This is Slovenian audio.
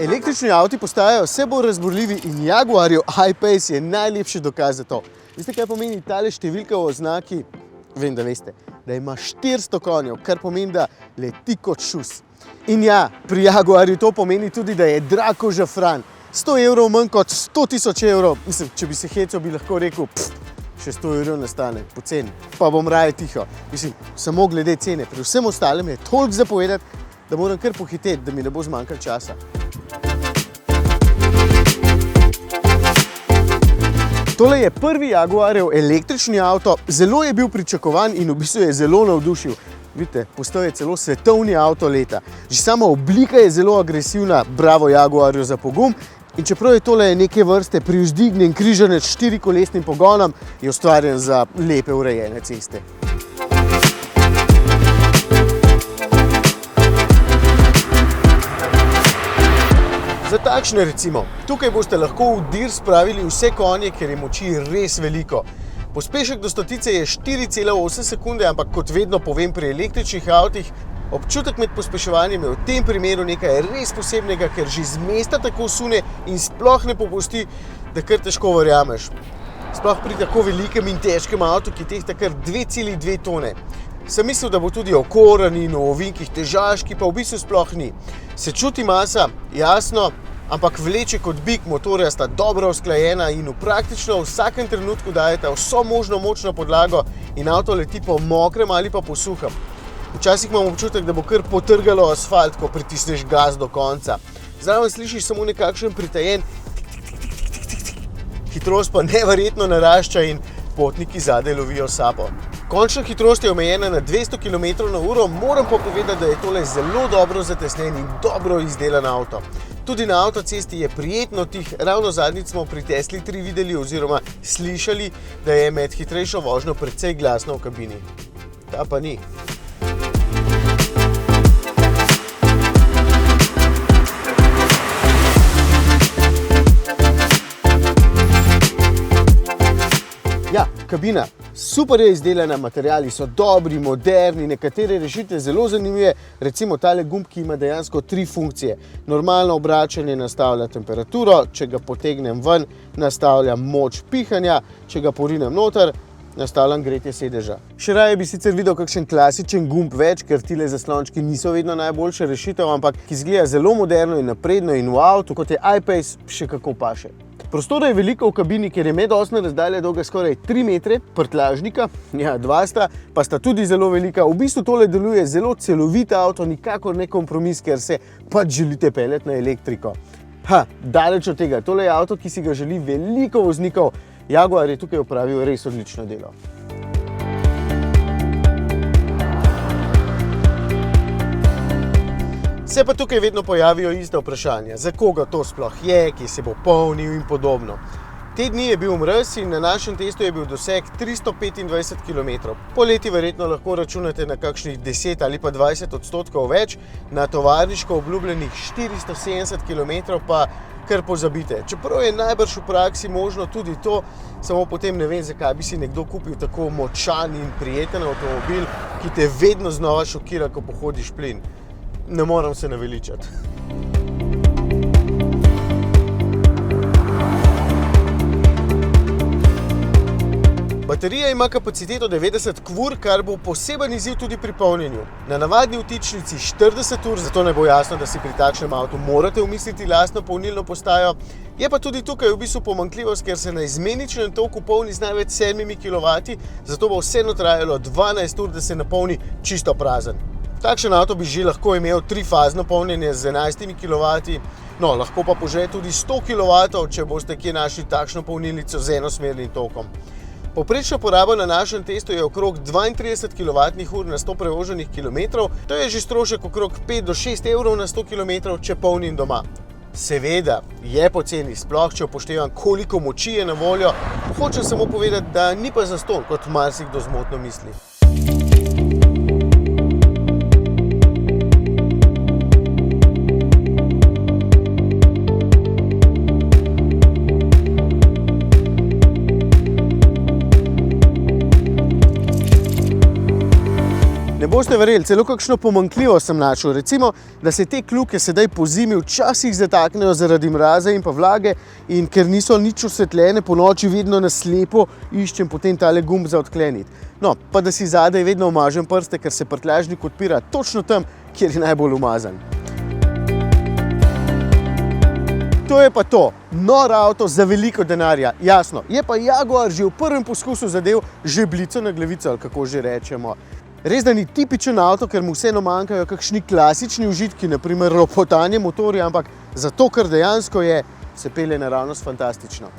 Električni avti postajajo vse bolj razburljivi in Jaguarjev I-Pace je najlepši dokaz za to. Veste, kaj pomeni tale številka v oznaki? Vem, da veste, da ima 400 konjev, kar pomeni, da leti kot šus. In ja, pri Jaguarju to pomeni tudi, da je drag kot žafran. 100 evrov manj kot 100 000 evrov. Mislim, če bi se hecal, bi lahko rekel, še 100 evrov nastane, poceni. Pa bom raje tiho. Mislim, samo glede cene. Pri vsem ostalem je toliko zapovedati, da moram kar pohiteti, da mi ne bo zmanjkalo časa. Tole je prvi Jaguarjev električni avto, zelo je bil pričakovan in v bistvu je zelo navdušil. Vidite, postal je celo svetovni avto leta. Že sama oblika je zelo agresivna, bravo Jaguarju za pogum. In čeprav je tole neke vrste privzdignjen križanec s 4-kolesnim pogonom, je ustvarjen za lepe urejene ceste. Za takšne recimo, tukaj boste lahko v dir spravili vse konje, ker je moči res veliko. Pospešek do stotice je 4,8 sekunde, ampak kot vedno povem pri električnih avtih, občutek med pospeševanjem je v tem primeru nekaj res posebnega, ker že z mesta tako sune in sploh ne popusti, da kar težko verjameš. Sploh pri tako velikem in težkem avtu, ki tehta kar 2,2 tone. Sem mislil, da bo tudi okoren in v ovinkih težaški, pa v bistvu sploh ni. Se čuti masa, jasno, ampak vleče kot bik, motorja sta dobro usklajena in v praktično vsakem trenutku dajeta vso možno močno podlago in avto leti po mokrem ali pa po suhem. Včasih imam občutek, da bo kar potrgalo asfalt, ko pritisneš gas do konca. Zraven slišiš samo nekakšen pritajen hitrost pa neverjetno narašča in potniki zadaj lovijo sapo. Končna hitrost je omejena na 200 km/h, moram pa povedati, da je tole zelo dobro zatesnen in dobro izdelan avto. Tudi na avtocesti je prijetno tih, ravno zadnjič smo pri Tesli 3 videli oziroma slišali, da je med hitrejšo vožnjo precej glasno v kabini. Ta pa ni. Ja, kabina. Super je izdelana, materiali so dobri, moderni, nekatere rešitve zelo zanimive, recimo tale gumb, ki ima dejansko 3 funkcije. Normalno obračanje nastavlja temperaturo, če ga potegnem ven, nastavlja moč pihanja, če ga porinem noter, nastavljam gretje sedeža. Še raje bi sicer videl kakšen klasičen gumb več, ker tile zaslončki niso vedno najboljša rešitev, ampak ki izgleda zelo moderno in napredno in v avtu, kot je I-Pace, še kako paše. Prostora je veliko v kabini, ker je medosna razdalja dolga skoraj 3 metre, prtljažnika, ja, 2 sta, pa sta tudi zelo velika. V bistvu tole deluje zelo celovit avto, nikakor ne kompromis, ker se pač želite peljati na elektriko. Daleč od tega, tole je avto, ki si ga želi veliko voznikov. Jaguar je tukaj opravil res odlično delo. Se pa tukaj vedno pojavijo iste vprašanja, za koga to sploh je, ki se bo polnil in podobno. Te dni je bil mraz in na našem testu je bil doseg 325 km. Poleti verjetno lahko računate na kakšnih 10 ali pa 20% več, na tovarniško obljubljenih 470 km pa kar pozabite. Čeprav je najbrž v praksi možno tudi to, samo potem ne vem, zakaj bi si nekdo kupil tako močan in prijeten avtomobil, ki te vedno znova šokira, ko pohodiš plin. Ne moram se naveličati. Baterija ima kapaciteto 90 kW, kar bo poseben izziv tudi pri polnjenju. Na navadni vtičnici 40 ur, zato ne bo jasno, da si pri takšnem avtu morate umisliti lastno polnilno postajo. Je pa tudi tukaj v bistvu pomanjkljivost, ker se na izmeničnem toku polni z največ 7 kW, zato bo vseeno trajalo 12 ur, da se napolni čisto prazen. Takšen avto bi že lahko imel 3-fazno polnjenje z 11 kW, no, lahko pa požre tudi 100 kW, če boste kje našli takšno polnilnico z enosmernim tokom. Povprečna poraba na našem testu je okrog 32 kWh na 100 prevoženih kilometrov, to je že strošek okrog 5 do 6 evrov na 100 km, če polnim doma. Seveda je poceni, sploh če upoštevam, koliko moči je na voljo, hočem samo povedati, da ni pa zastonj, kot marsikdo zmotno misli. Ne boste verjeli, celo kakšno pomanjkljivost sem našel. Recimo, da se te kljuke sedaj pozimi včasih zataknejo zaradi mraza in pa vlage in ker niso nič osvetljene, po noči vedno na slepo iščem potem tale gumb za odkleniti. No, pa da si zadaj vedno umažem prste, ker se prtljažnik odpira točno tam, kjer je najbolj umazan. To je pa to. Nor avto za veliko denarja. Jasno, je pa Jaguar že v prvem poskusu zadev žebljico na glavico, ali kako že rečemo. Res, da ni tipičen avto, ker mu vseeno manjkajo kakšni klasični užitki, na primer ropotanje motorja, ampak za to, kar dejansko je, se pelje naravnost fantastično.